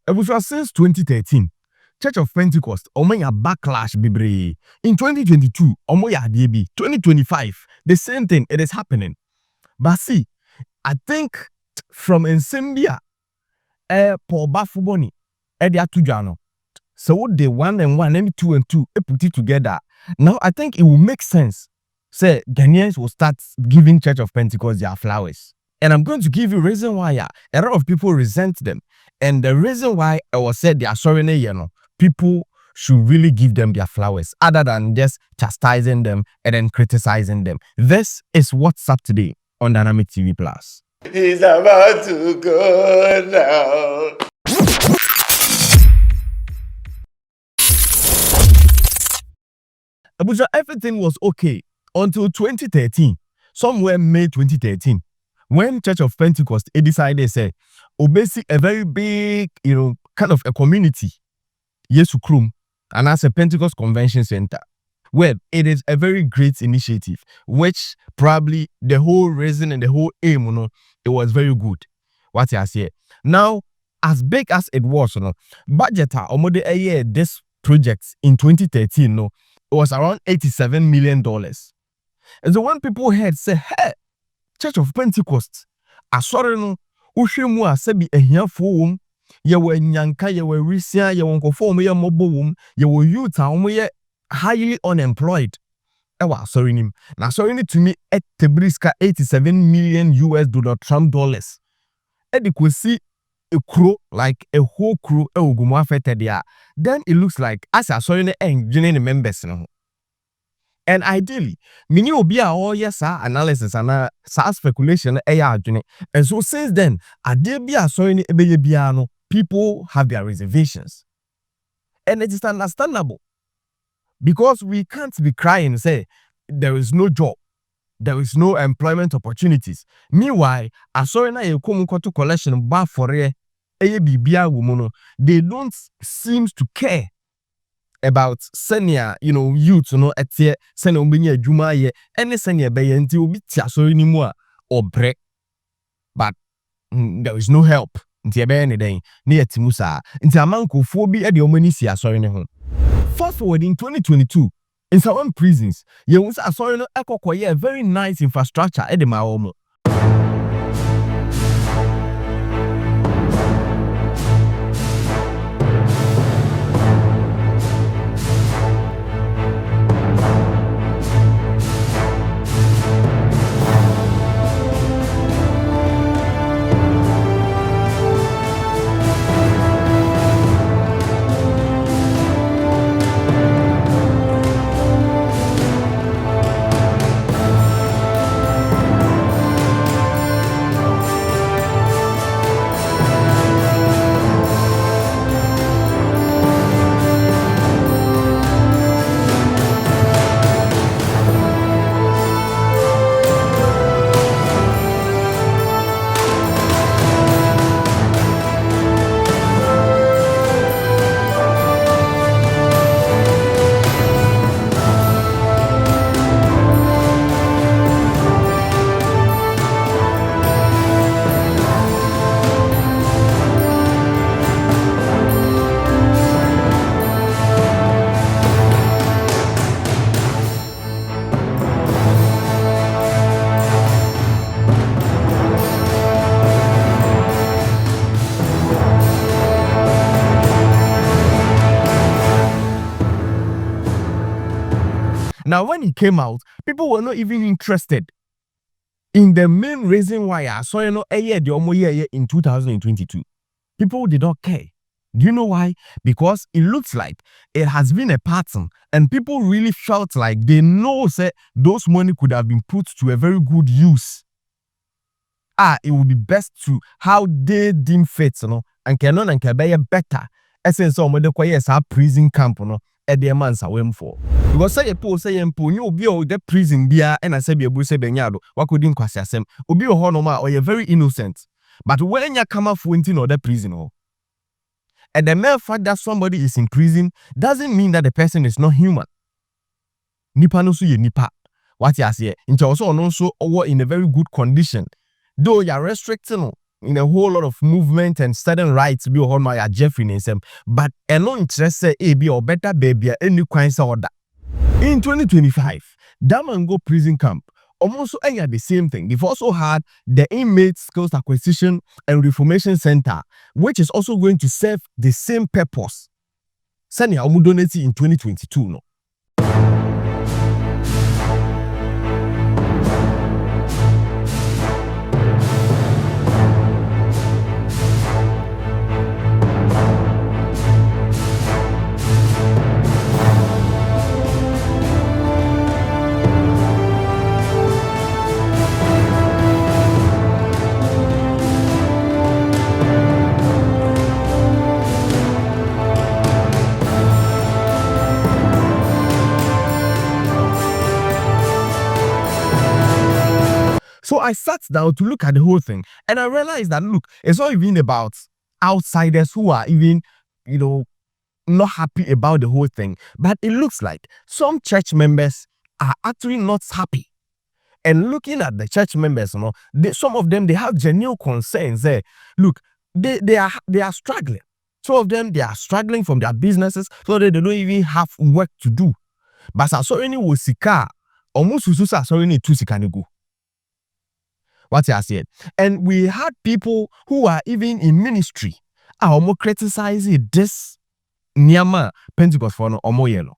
It was since 2013. Church of Pentecost, omoya backlash bibre. In 2022, omoya DB. 2025, the same thing, it is happening. But see, I think from Nsembia, Paul Bafuboni, Edia Tujano. So what they 1 and 1, maybe 2 and 2, put it together. Now I think it will make sense. Say Ghanaians will start giving Church of Pentecost their flowers. And I'm going to give you a reason why a lot of people resent them. And the reason why I was said they are sorry, people should really give them their flowers other than just chastising them and then criticizing them. This is What's Up Today on Dynamic TV Plus. He's about to go now. Abuja, everything was okay until 2013, somewhere May 2013, when Church of Pentecost decided, say, obesi a very big, kind of a community, Yesu Krum, and as a Pentecost Convention Center. Well, it is a very great initiative, which probably the whole reason and the whole aim, it was very good. What I say now, as big as it was, budgeter omode a year this project in 2013, it was around $87 million. And so when people heard say, hey, Church of Pentecost, asore no, uhwemu a sebi ehiafo wom, yewo nyanka, yewo risia, yewo nkofo omo ye mobo wom, yewo youth a omo ye highly unemployed. Ewa sorry nim. Na sorry ni to me etebriska $87 million Trump dollars. Edi kwesi a crew, like a whole crew, gumu affected there. Then it looks like as a sorry ne the members no. And ideally, mini obi a all yes analysis and speculation adwene. And so since then, ade bia sorry ni ebeye bia no, people have their reservations. And it is understandable. Because we can't be crying, say, there is no job, there is no employment opportunities. Meanwhile, asori na ye komukoto collection ba for bibia womono, they don't seem to care about senior, youth, etie senior umbinye adwuma ye, any senior beye nti obi ti asori ni mu a obre. But there is no help. Nti ebe anything, ni etimu saa. Nti amankofo bi e de omani si asori ni ho. Fast forward in 2022, in some prisons, you will say, a very nice infrastructure at the Maomo. Now, when it came out, people were not even interested in the main reason why I saw a year in 2022. People did not care. Do you know why? Because it looks like it has been a pattern, and people really felt like they know that those money could have been put to a very good use. It would be best to how they deem fit, and cannot and can be better. Essence of the prison camp, at the months I went for. Because say a poor say you be the prison beer and I say be a busse benyado, what could in quasasem, ubi or honoma or you're very innocent. But when you come up for or the prison, and the mere fact that somebody is in prison doesn't mean that the person is not human. Nipa no su ye nipa. What you say, into also or in a very good condition. Though you're restricting in a whole lot of movement and certain rights be on my Jeffrey Nisem, but a no interest say be or better baby any kinds order. In 2025, Damango prison camp almost had the same thing. They've also had the inmate skills acquisition and reformation center, which is also going to serve the same purpose. Sanya Omudoneti in 2022 no. So I sat down to look at the whole thing and I realized that, look, it's not even about outsiders who are even, not happy about the whole thing. But it looks like some church members are actually not happy. And looking at the church members, some of them, they have genuine concerns there. Look, they are struggling. Some of them, they are struggling from their businesses so that they don't even have work to do. But sorry, ni wosika, almost ususa sorry ni tu sika go. What I said. And we had people who are even in ministry are more criticizing this Nyama Pentecost for no omo yellow.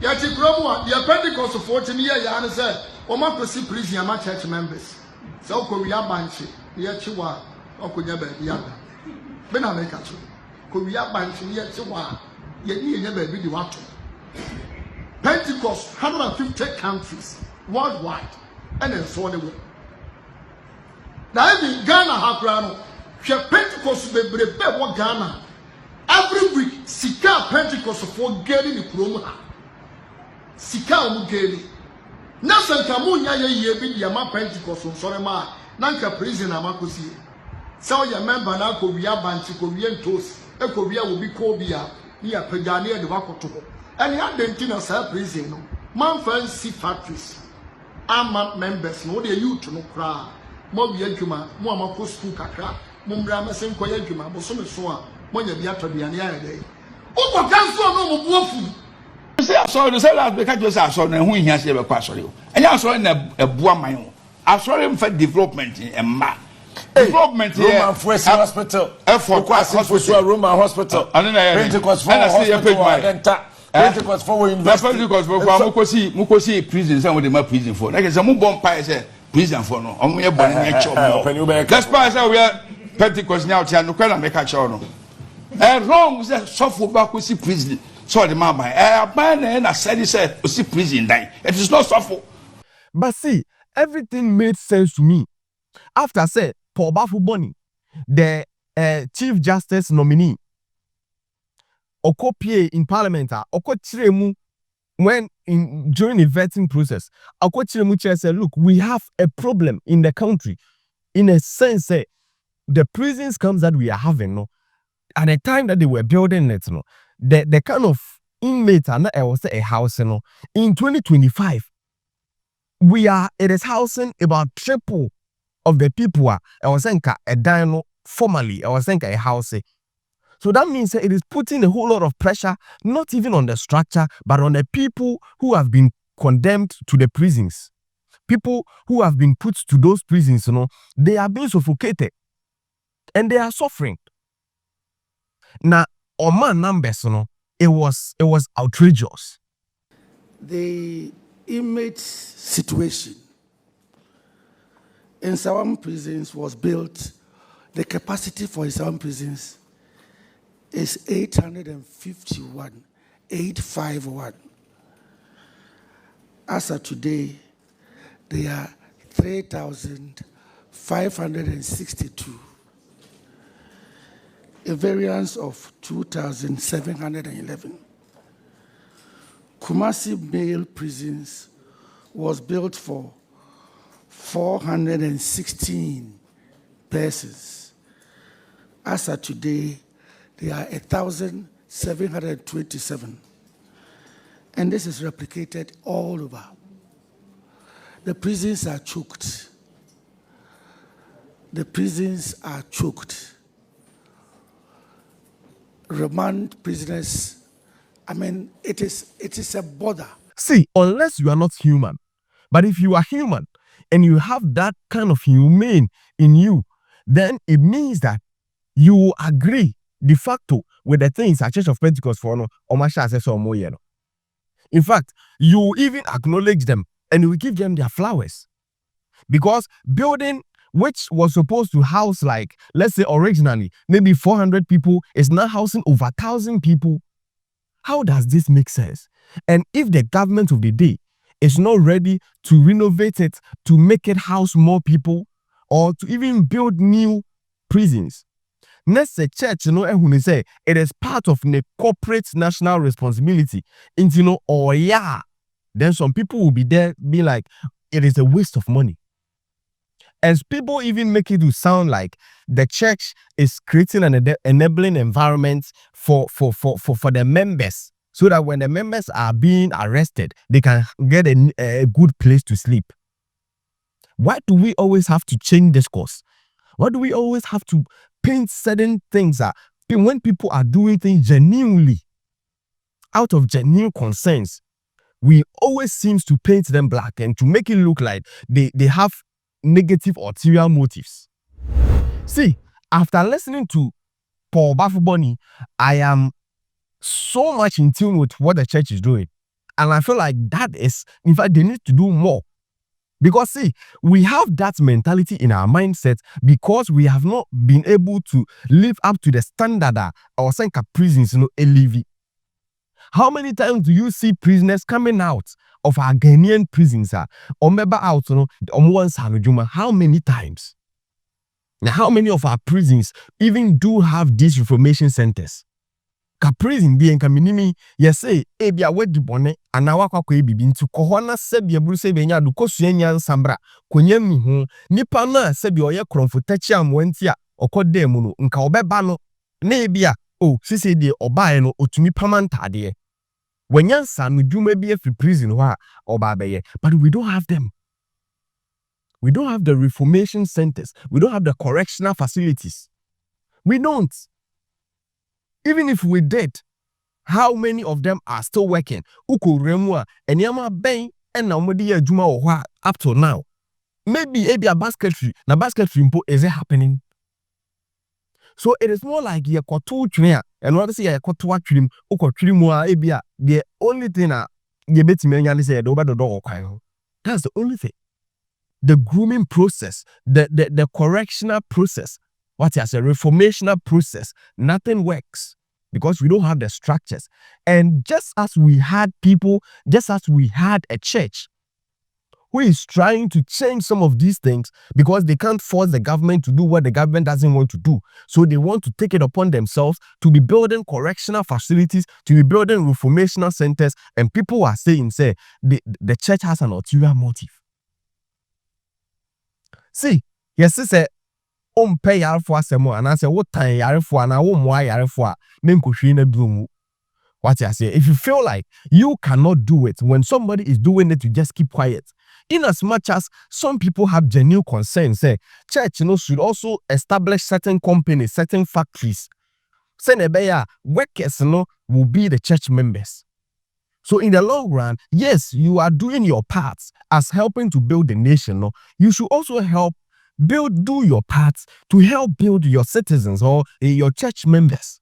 Yati promo the Pentecost of 14 years ya say Oma prosi prison Yama church members. So ko wi abanchi ye chiwa okonya ba bi ada. Be na make acho. Ko wi abanchi ye chiwa ye ni nya ba bi di wato. Pentecost 150 countries worldwide and then so the way. Now even Ghana hakrano, she Pentecost bebrebe wo Ghana. Every week, sika Pentecost for getting the promo. Sika omu geli. Na sanka mu nya ye bi dia ma Pentecost on sore ma nanka prison amakosi. Say your member na ko wi abanti ko wi entos e ko wi obi ko bia ni apagane e de wakoto. And ya denti na sa prison no. Man fancy factories. Ama members no dey youth no kra. Mo bi adwuma mo amako school kakra mo mbra mesen koye adwuma bo so me so a mo nya bi atoduane ayede o ko kanso no mo buafu say asori say last be ka jo say asori na hu hia say be kwa asori o enya asori na ebua man o asori mfa development emma development Roman First Hospital for hospital Roman Hospital Pentecost for hospital Pentecost for university Pentecost for mukosi prison say we dey ma prison for like say mo bomb pie say prison for no omo ye born na chop no that's why say we are Pentecost now tia no kwela make a chop no wrong say suffer back we see prison so the man buy na said say we see prison die it is not suffer. But see, everything made sense to me after say Paul Bafuboni, the Chief Justice nominee okopie in parliament okochiremu when during the vetting process, Akochiremu said, look, we have a problem in the country. In a sense, the prisons camps that we are having, no, at the time that they were building it, no, the kind of inmates are not a house, no. In 2025, it is housing about triple of the people I was saying a dino formally, I was saying a house. So that means it is putting a whole lot of pressure, not even on the structure, but on the people who have been condemned to the prisons. People who have been put to those prisons, they are being suffocated and they are suffering. Now, on my numbers, it was outrageous. The inmate situation in some prisons was built, the capacity for some prisons is 851. As of today, they are 3,562, a variance of 2,711. Kumasi male prisons was built for 416 persons. As of today, there are 1,727. And this is replicated all over. The prisons are choked. the prisons are choked. Remand prisoners, I mean, it is a bother. See, unless you are not human, but if you are human and you have that kind of humane in you, then it means that you agree de facto with the things at Church of Pentecost for no Omasha says or more. In fact, you even acknowledge them and you give them their flowers. Because building which was supposed to house, like, let's say originally, maybe 400 people, is now housing over 1,000 people. How does this make sense? And if the government of the day is not ready to renovate it, to make it house more people, or to even build new prisons, next a church, when they say it is part of the corporate national responsibility, and then some people will be there, be like, it is a waste of money. As people even make it to sound like the church is creating an enabling environment for the members, so that when the members are being arrested, they can get a good place to sleep. Why do we always have to change discourse? Why do we always have to paint certain things when people are doing things genuinely, out of genuine concerns? We always seems to paint them black and to make it look like they have negative ulterior motives. See, after listening to Paul Bafuboni, I am so much in tune with what the church is doing. And I feel like that is, in fact, they need to do more. Because see, we have that mentality in our mindset because we have not been able to live up to the standard or saying prisons, LEV. How many times do you see prisoners coming out of our Ghanaian prisons or member out, how many times? Now, how many of our prisons even do have these reformation centers? Ka prison bi enka minimi yese ebia wedi bone anawa kwakwa ebibi nti kohona sebia buru sebia nya do kosua nya nsambra konya mihu nipa na sebia oye kromfotachi amwanti a okode mu no nka obeba no na ebia sisi de obae no otumi pamantade wanyansa no dwuma bi afi prison ho a oba beye. But we don't have them. We don't have the reformation centers. We don't have the correctional facilities. We don't. Even if we did, how many of them are still working? Uko remwa enyama ben na omodi adwuma wo ho up to now. Maybe a basketry. Na basketry mpo is it happening? So it is more like ye koto twene and what say ye koto atwim uko twirimu a ebia the only thing ye betimi anya ne say ye do obedodo okwan ho. That's the only thing. The grooming process, the correctional process, what is a reformational process, nothing works because we don't have the structures. And just as we had people, just as we had a church who is trying to change some of these things because they can't force the government to do what the government doesn't want to do. So they want to take it upon themselves to be building correctional facilities, to be building reformational centers, and people are saying, the church has an ulterior motive. See, yes, say, pay yarfo asemo, and I say, what time yarfo, and I won't why yarfo, menkushina bloom. What I say, if you feel like you cannot do it when somebody is doing it, you just keep quiet. In as much as some people have genuine concerns, say, church, should also establish certain companies, certain factories. Say, workers, will be the church members. So in the long run, yes, you are doing your part as helping to build the nation. You should also do your part to help build your citizens or your church members.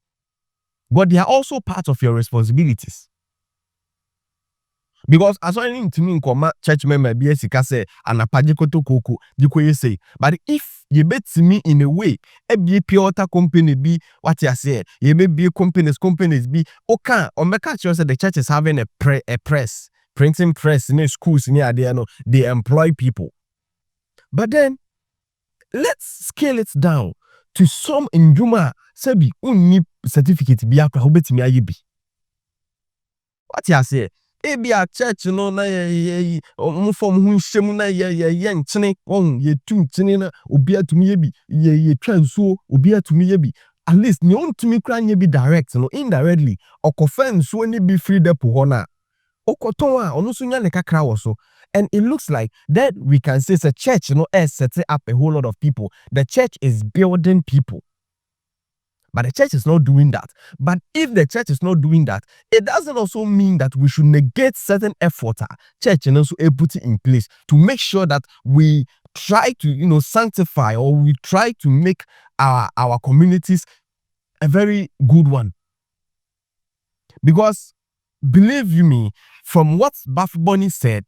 But they are also part of your responsibilities. Because as I need to mean, church member be say anapajikoto koko you say. But if you bet me in a way, a be pure company be what you say, you may be companies be okay. Or make sure that the church is having a press, printing press in schools near there, they employ people. But then let's scale it down to some in Juma Sebi unni certificate be akra hobetimi ayebi. What you say? Ebi a church na ye form hu hyem na ye nkyene ye tu nkyene na obi atumi yebi ye twansuo obi atumi yebi at least ne ontumi kra nye bi direct indirectly okofa nsuo ni bi free depo ho na okoton a ono so nya ne kakra wo so. And it looks like that we can say it's a church, is setting up a whole lot of people. The church is building people. But the church is not doing that. But if the church is not doing that, it doesn't also mean that we should negate certain effort church and also put it in place to make sure that we try to, sanctify, or we try to make our communities a very good one. Because believe you me, from what Buff Bunny said,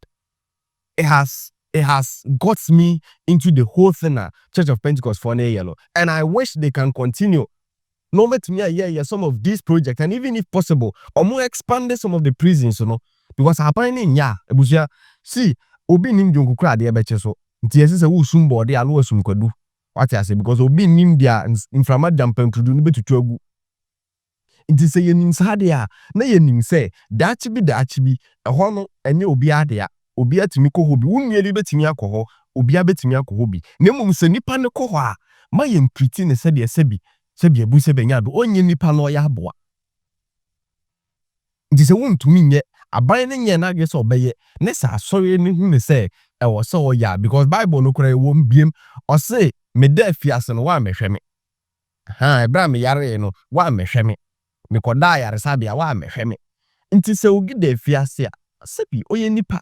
it has got me into the whole thing, Church of Pentecost for yellow. And I wish they can continue. No matter me, some of these projects, and even if possible, or more expand some of the prisons, because apparently, ebusia, see, obi nim jonku kra de ebeche so. Nti ese se wo sum body alo asum kwadu. What I say, because obi nim dia inframa jampan kudu no betutu agu. Nti se yenim sa de a, na yenim se, dachi bi, ehɔ no enye obi ade a, obi atimi kɔ hɔ bi, wunye betimi akɔ hɔ, obi abetimi akɔ hɔ bi. Na mmom se nipa ne kɔ hɔ a, ma yem pretty ne se de sebi ebu se benya do onye nipa no ya aboa. Nti se wontumi nye aban ne nye na gye se obeye ne sa asɔre ne hu ne se e wo se o ya, because Bible no kora wo mbiem o se me da afiase no wa mehwɛ me. Ebra me yare no wa mehwɛ me. Me koda yare sa bia wa mehwɛ me. Nti se ogi da afiase a sebi oye nipa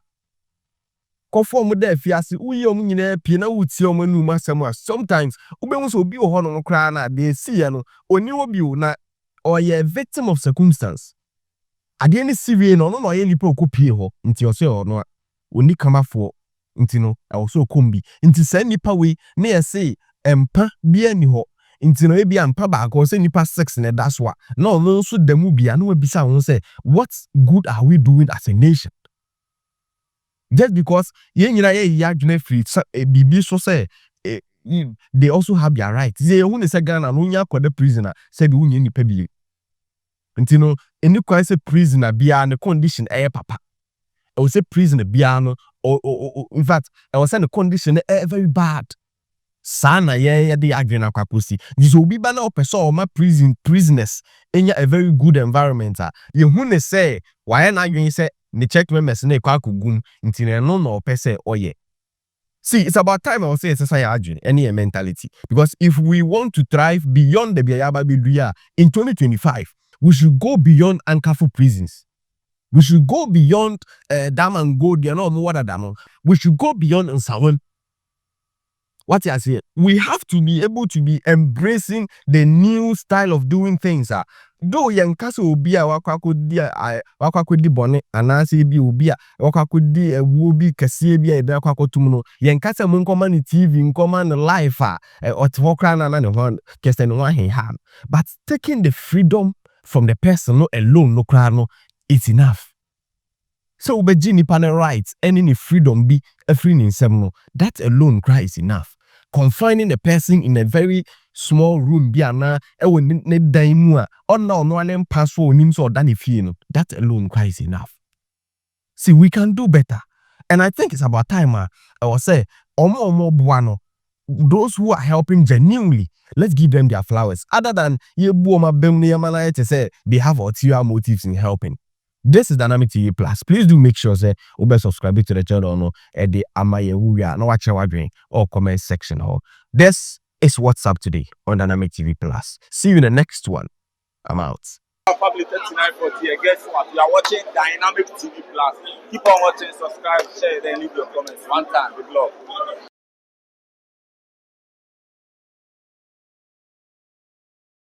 kofo mu da afiase uye omu nyina pie na wuti omu anu masɛm a sometimes ubehun so obi wo hɔ no kra na de sie no oni obi wo na oye victim of circumstance. Ade ni siwie no no oye nipa okopie hɔ nti ɔse ɔno oni kamafo nti no ɛwɔso okombi nti sa nipa we na yɛse empa bia ni hɔ nti no ebi ampa ba ko se nipa 6 na that's why no so damu bia no wabisa ho say what good are we doing as a nation? Just because yen nyina ye adwene free bibi so say they also have their rights. They who say Ghana no nya kwada prisoner say bi wunye nipa bi. Nti no eni kwa say prisoner bia ne condition papa. I will say prisoner bia no or in fact I was saying the condition very bad. Sana ye de adwene akwakosi. This obi ba na opeso o ma prisoners enya a very good environment. Ye hu ne say why na adwene say ne check members na ekwa akugum nti no opese oye. See, it's about time I will say it's any mentality, because if we want to thrive beyond the Biayaba Bidria in 2025, we should go beyond Ankafu prisons. We should go beyond Dam and Gold, we should go beyond Nsawon. What I say, we have to be able to be embracing the new style of doing things. Though young castle will be a wakakudi bonnet, and I say be ubia, wakakudi a wooby casabia, dakakotumuno, young casa muncoman TV, in command life, or Twokran and one Kestan one he had. But taking the freedom from the person alone, no crano, it's enough. So, Bejini panel rights, any freedom be a free in seminal, that alone cry is enough. Confining a person in a very small room, biana, ne daimua, or no one pass for names or done if you know, that alone cries enough. See, we can do better. And I think it's about time, I will say, omo buano, those who are helping genuinely, let's give them their flowers. Other than ye buoma bemni to say they have ulterior motives in helping. This is Dynamic TV Plus. Please do make sure say subscribe to the channel no the amaye wuya no watch our drink or comment section. This is What's Up Today on Dynamic TV Plus. See you in the next one. I'm out. Family 3940. Guess what? You are watching Dynamic TV Plus. Keep on watching, subscribe, share, then leave your comments. One time, good luck.